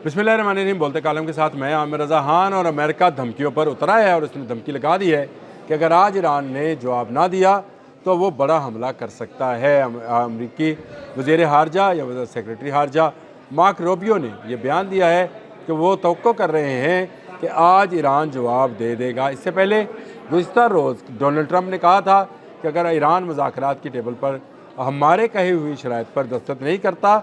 बिस्मिल्लाहिर्रहमानिर्रहीम। बोलते कालम के साथ मैं आमिर रज़ा खान। और अमेरिका धमकियों पर उतरा है और उसने धमकी लगा दी है कि अगर आज ईरान ने जवाब ना दिया तो वो बड़ा हमला कर सकता है। अमरीकी वज़ीर ख़ारजा या सेक्रेटरी ख़ारजा मार्क रूबियो ने यह बयान दिया है कि वो तवक्को कर रहे हैं कि आज ईरान जवाब दे देगा। इससे पहले गुज़िश्ता रोज़ डोनाल्ड ट्रंप ने कहा था कि अगर ईरान मुज़ाकरात की टेबल पर हमारे कही हुई शराइत पर दस्तखत नहीं करता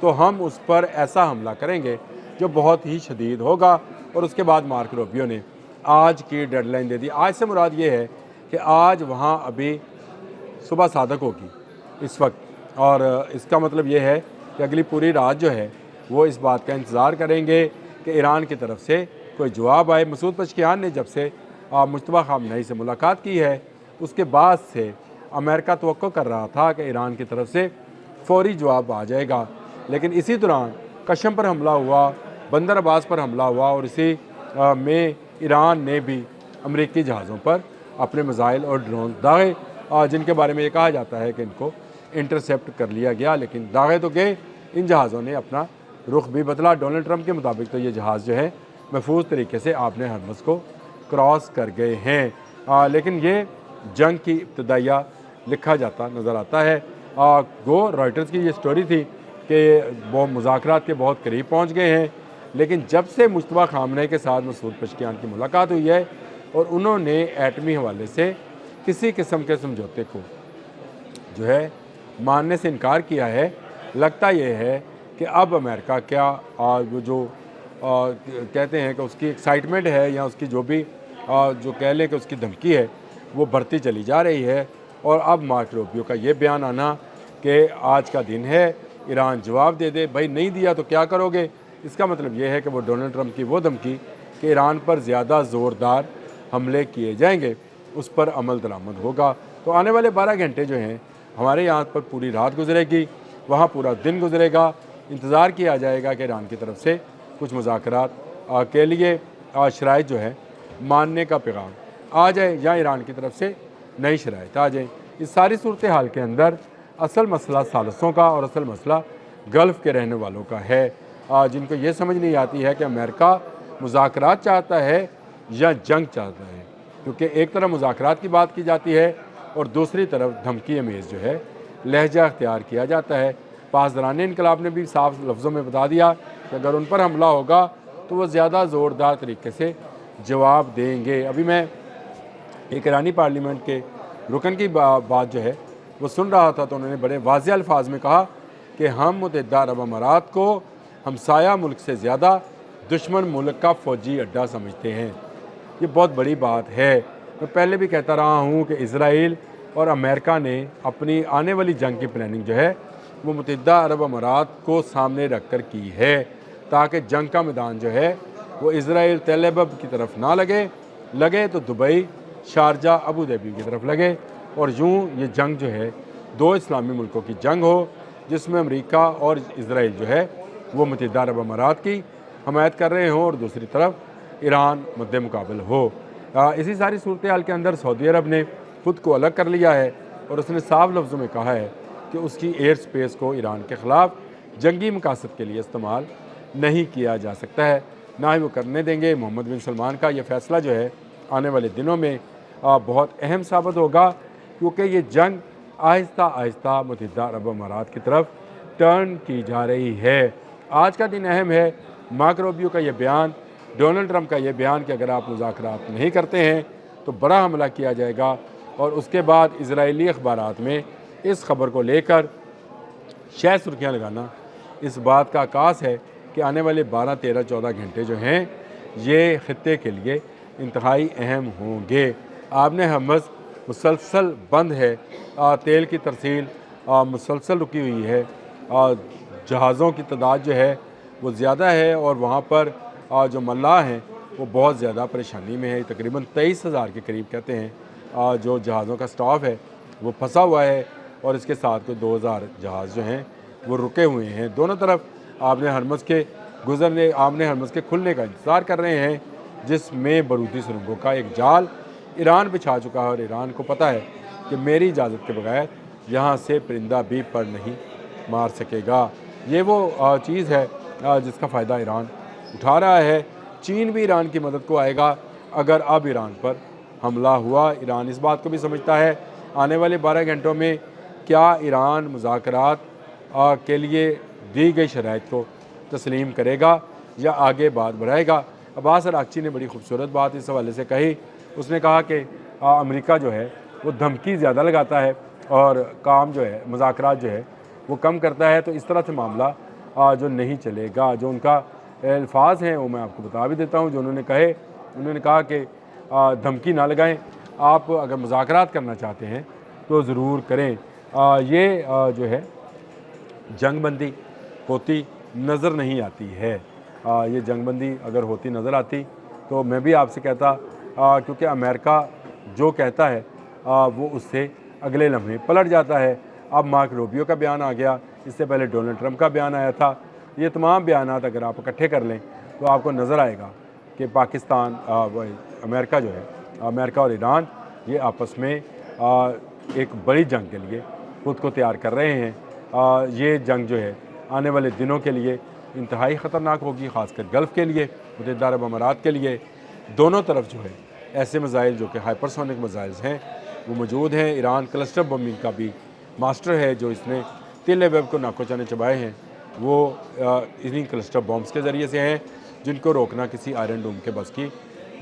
तो हम उस पर ऐसा हमला करेंगे जो बहुत ही शदीद होगा। और उसके बाद मार्क रूबियो ने आज की डेडलाइन दे दी। आज से मुराद ये है कि आज वहाँ अभी सुबह सादक होगी इस वक्त, और इसका मतलब ये है कि अगली पूरी रात जो है वो इस बात का इंतज़ार करेंगे कि ईरान की तरफ से कोई जवाब आए। मसूद पज़ेश्कियान ने जब से मुश्तबा ख़ामनेई से मुलाकात की है उसके बाद से अमेरिका तवक्को कर रहा था कि ईरान की तरफ से फ़ौरी जवाब आ जाएगा, लेकिन इसी दौरान कशम पर हमला हुआ, बंदर अब्बास पर हमला हुआ और इसी में ईरान ने भी अमरीकी जहाज़ों पर अपने मिसाइल और ड्रोन दागे, जिनके बारे में ये कहा जाता है कि इनको इंटरसेप्ट कर लिया गया, लेकिन दागे तो गए। इन जहाज़ों ने अपना रुख भी बदला। डोनाल्ड ट्रंप के मुताबिक तो ये जहाज़ जो है महफूज तरीके से आपने हरमज़ को क्रॉस कर गए हैं, लेकिन ये जंग की इब्तदाइया लिखा जाता नज़र आता है। गो रॉयटर्स की ये स्टोरी थी कि वो मुज़ाकरात के बहुत करीब पहुंच गए हैं, लेकिन जब से मुश्तबा ख़ामनेई के साथ मसूद पज़ेश्कियान की मुलाकात हुई है और उन्होंने एटमी हवाले से किसी किस्म के समझौते को जो है मानने से इनकार किया है, लगता यह है कि अब अमेरिका क्या वो जो कहते हैं कि उसकी एक्साइटमेंट है या उसकी जो भी जो कह लें कि उसकी धमकी है वो बढ़ती चली जा रही है। और अब मार्क रूबियो का ये बयान आना कि आज का दिन है, ईरान जवाब दे दे, भाई नहीं दिया तो क्या करोगे, इसका मतलब ये है कि वो डोनाल्ड ट्रंप की वो धमकी कि ईरान पर ज़्यादा ज़ोरदार हमले किए जाएंगे उस पर अमल दरामद होगा। तो आने वाले 12 घंटे जो हैं हमारे यहाँ पर पूरी रात गुजरेगी, वहाँ पूरा दिन गुजरेगा। इंतज़ार किया जाएगा कि ईरान की तरफ से कुछ मुज़ाकरात के लिए शराइत जो है मानने का पैगाम आ जाए या ईरान की तरफ से नई शराइत आ जाए। इस सारी सूरत हाल के अंदर असल मसला सालसों का और असल मसला गल्फ़ के रहने वालों का है, जिनको ये समझ नहीं आती है कि अमेरिका मुज़ाकरात चाहता है या जंग चाहता है, क्योंकि एक तरफ मुज़ाकरात की बात की जाती है और दूसरी तरफ धमकी अमेज़ जो है लहजा अख्तियार किया जाता है। पासदारान इनकलाब ने भी साफ लफ्ज़ों में बता दिया कि अगर उन पर हमला होगा तो वो ज़्यादा ज़ोरदार तरीके से जवाब देंगे। अभी मैं एक ईरानी पार्लियामेंट के रुकन की बात जो है वो सुन रहा था, तो उन्होंने बड़े वाज़ेह अल्फाज में कहा कि हम मुत्तहिदा अरब अमारात को हमसाया मुल्क से ज़्यादा दुश्मन मुल्क का फ़ौजी अड्डा समझते हैं। ये बहुत बड़ी बात है। मैं पहले भी कहता रहा हूँ कि इज़राइल और अमेरिका ने अपनी आने वाली जंग की प्लानिंग जो है वो मुत्तहिदा अरब अमारात को सामने रख कर की है, ताकि जंग का मैदान जो है वो इज़राइल तेल अवीव की तरफ ना लगे तो दुबई, शारजा, अबू धाबी की तरफ लगे, और यूँ ये जंग जो है दो इस्लामी मुल्कों की जंग हो जिसमें अमेरिका और इज़राइल जो है वो मुत्तहिदा अरब अमारात की हमायत कर रहे हों और दूसरी तरफ ईरान मद्दे मुकाबल हो। इसी सारी सूरत हाल के अंदर सऊदी अरब ने खुद को अलग कर लिया है और उसने साफ लफ्ज़ों में कहा है कि उसकी एयर स्पेस को ईरान के ख़िलाफ़ जंगी मकासद के लिए इस्तेमाल नहीं किया जा सकता है, ना ही वो करने देंगे। मोहम्मद बिन सलमान का ये फ़ैसला जो है आने वाले दिनों में बहुत अहम साबित होगा, क्योंकि ये जंग आहिस्ता आहिस्ता मुत्तहिदा अरब अमारात की तरफ टर्न की जा रही है। आज का दिन अहम है। मार्क रूबियो का ये बयान, डोनाल्ड ट्रंप का ये बयान कि अगर आप मुज़ाकरात नहीं करते हैं तो बड़ा हमला किया जाएगा, और उसके बाद इज़राइली अखबारात में इस खबर को लेकर शायद सुर्खियाँ लगाना इस बात का आकाश है कि आने वाले 12, 13, 14 घंटे जो हैं ये ख़ित्ते के लिए इंतहाई अहम होंगे। आपने हरमज़ मुसलसल बंद है, तेल की तरसील मुसलसल रुकी हुई है, जहाज़ों की तादाद जो है वो ज़्यादा है और वहाँ पर जो मल्लाह हैं वो बहुत ज़्यादा परेशानी में है। तकरीबन 23,000 के करीब कहते हैं जो जहाज़ों का स्टाफ है वो फंसा हुआ है, और इसके साथ कोई 2,000 जहाज़ जो हैं वो रुके हुए हैं। दोनों तरफ आपने हरमज़ के खुलने का इंतज़ार कर रहे हैं, जिसमें बारूदी सुरंगों का एक जाल ईरान बिछा चुका है, और ईरान को पता है कि मेरी इजाज़त के बगैर यहाँ से परिंदा भी पर नहीं मार सकेगा। ये वो चीज़ है जिसका फ़ायदा ईरान उठा रहा है। चीन भी ईरान की मदद को आएगा अगर अब ईरान पर हमला हुआ। ईरान इस बात को भी समझता है आने वाले 12 घंटों में क्या ईरान मुज़ाकरात के लिए दी गई शराइत को तस्लीम करेगा या आगे बात बढ़ाएगा। अब्बास अरागची ने बड़ी खूबसूरत बात इस हवाले से कही। उसने कहा कि अमेरिका जो है वो धमकी ज़्यादा लगाता है और काम जो है मुज़ाकरात जो है वो कम करता है, तो इस तरह से मामला जो नहीं चलेगा। जो उनका अल्फाज हैं वो मैं आपको बता भी देता हूँ जो उन्होंने कहे। उन्होंने कहा कि धमकी ना लगाएं, आप अगर मुज़ाकरात करना चाहते हैं तो ज़रूर करें। ये जो है जंग बंदी होती नज़र नहीं आती है। ये जंग बंदी अगर होती नज़र आती तो मैं भी आपसे कहता, क्योंकि अमेरिका जो कहता है वो उससे अगले लम्हे पलट जाता है। अब मार्क रूबियो का बयान आ गया, इससे पहले डोनाल्ड ट्रंप का बयान आया था। ये तमाम बयानात अगर आप इकट्ठे कर लें तो आपको नज़र आएगा कि पाकिस्तान अमेरिका जो है, अमेरिका और ईरान ये आपस में एक बड़ी जंग के लिए खुद को तैयार कर रहे हैं। ये जंग जो है आने वाले दिनों के लिए इंतहाई ख़तरनाक होगी, ख़ासकर गल्फ़ के लिए, मुत्तहिदा अरब अमारात के लिए। दोनों तरफ जो है ऐसे मिज़ाइल जो कि हाइपरसोनिक मिज़ाइल हैं वो मौजूद हैं। ईरान क्लस्टर बमिंग का भी मास्टर है, जो इसने तिल वेब को नाकोचाने चबाए हैं वो इन्हीं क्लस्टर बॉम्ब्स के ज़रिए से हैं, जिनको रोकना किसी आयरन डोम के बस की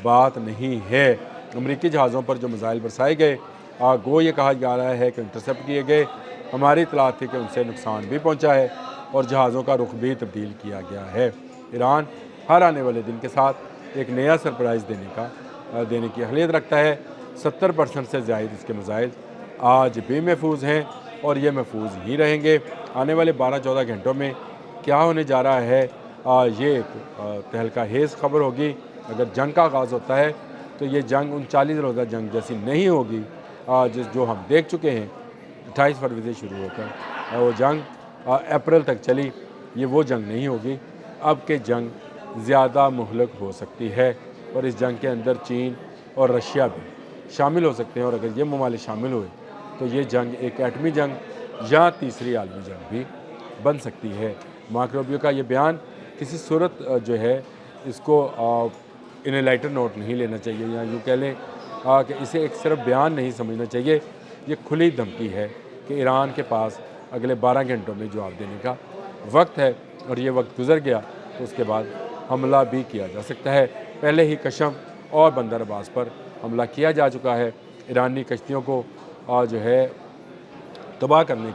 बात नहीं है। अमरीकी जहाज़ों पर जो मिज़ाइल बरसाए गए, गो ये कहा जा रहा है कि इंटरसेप्ट किए गए। हमारी इतला थी कि उनसे नुकसान भी पहुंचा है और जहाज़ों का रुख भी तब्दील किया गया है। ईरान हर आने वाले दिन के साथ एक नया सरप्राइज़ देने की अहलियत रखता है। 70% से ज़ायद इसके मिज़ाइल आज भी महफूज हैं और ये महफूज ही रहेंगे। आने वाले 12-14 घंटों में क्या होने जा रहा है, ये एक तहलका हेज़ खबर होगी। अगर जंग का आगाज़ होता है तो ये जंग 39 रोज़ा जंग जैसी नहीं होगी जो हम देख चुके हैं 28 फरवरी से शुरू होकर वो जंग अप्रैल तक चली। ये वो जंग नहीं होगी। अब के जंग ज़्यादा मुहलक हो सकती है और इस जंग के अंदर चीन और रशिया भी शामिल हो सकते हैं, और अगर ये ममालिक शामिल हुए तो ये जंग एक एटमी जंग या तीसरी आलमी जंग भी बन सकती है। मार्क रूबियो का ये बयान किसी सूरत जो है इसको इन ए लाइटर नोट नहीं लेना चाहिए, या यूँ कह लें कि इसे एक सिर्फ बयान नहीं समझना चाहिए। ये खुली धमकी है कि ईरान के पास अगले 12 घंटों में जवाब देने का वक्त है, और ये वक्त गुजर गया तो उसके बाद हमला भी किया जा सकता है। पहले ही कशम और बंदर अब्बास पर हमला किया जा चुका है। ईरानी कश्तियों को जो है तबाह करने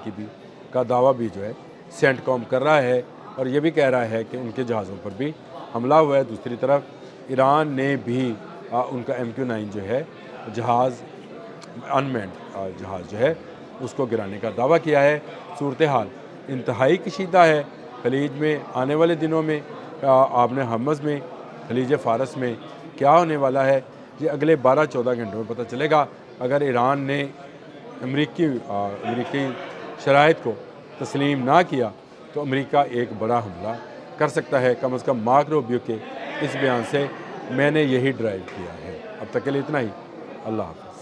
का दावा भी जो है सेंटकॉम कर रहा है, और ये भी कह रहा है कि उनके जहाज़ों पर भी हमला हुआ है। दूसरी तरफ ईरान ने भी उनका MQ-9 जो है जहाज़ अनमैन्ड जहाज़ जो है उसको गिराने का दावा किया है। सूरत हाल इंतहाई कशीदा है खलीज में। आने वाले दिनों में आपने हमस में, खलीज फ़ारस में क्या होने वाला है ये अगले 12-14 घंटों में पता चलेगा। अगर ईरान ने अमरीकी शराइत को तस्लीम ना किया तो अमेरिका एक बड़ा हमला कर सकता है। कम से कम मार्क रूबियो के इस बयान से मैंने यही ड्राइव किया है। अब तक के लिए इतना ही। अल्लाह हाफ़िज़।